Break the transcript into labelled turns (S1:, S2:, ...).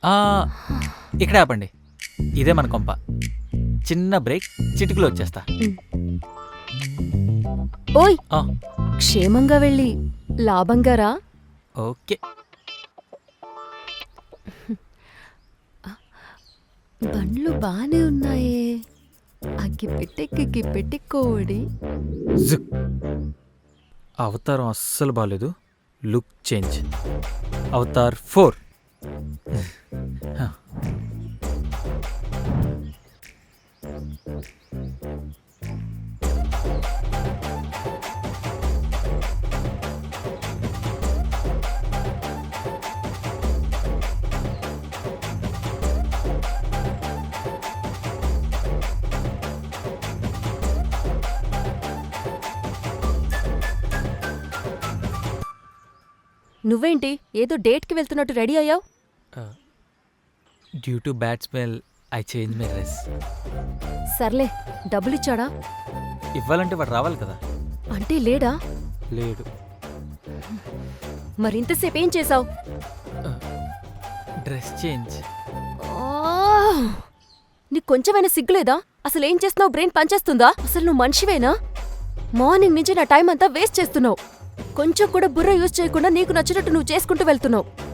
S1: ఆ, ఇక్కడే ఆపండి. ఇదే మన కొంప. చిన్న బ్రేక్, చిటికలో వచ్చేస్తా.
S2: ఓయ్,
S1: ఆ,
S2: క్షేమంగా వెళ్ళి లాభంగా రా.
S1: ఓకే.
S2: బండ్లు బానే ఉన్నాయే. అగ్గిపెట్టెక్కి కోడి.
S1: జుక్. అవతారం అస్సలు బాగాలేదు. Look change. అవతార్ 4.
S2: నువ్వేంటి ఏదో డేట్కి వెళ్తున్నట్టు రెడీ అయ్యావు?
S1: Due to bad smell I change my dress.
S2: సర్లే, డబ్బులిచ్చాడా?
S1: ఇవ్వాలంటే వాడు రావాలి కదా.
S2: అంటే లేడా?
S1: లేడు.
S2: మరింతసేపు ఏం చేశావు?
S1: Dress change.
S2: నీకు కొంచెమైనా సిగ్గులేదా? అసలు ఏం చేస్తున్నావు? బ్రెయిన్ పనిచేస్తుందా? అసలు నువ్వు మనిషివేనా? మార్నింగ్ నుంచి నా టైం అంతా వేస్ట్ చేస్తున్నావు. కొంచెం కూడా బుర్ర యూజ్ చేయకుండా నీకు నచ్చినట్టు నువ్వు చేసుకుంటూ వెళ్తున్నావు.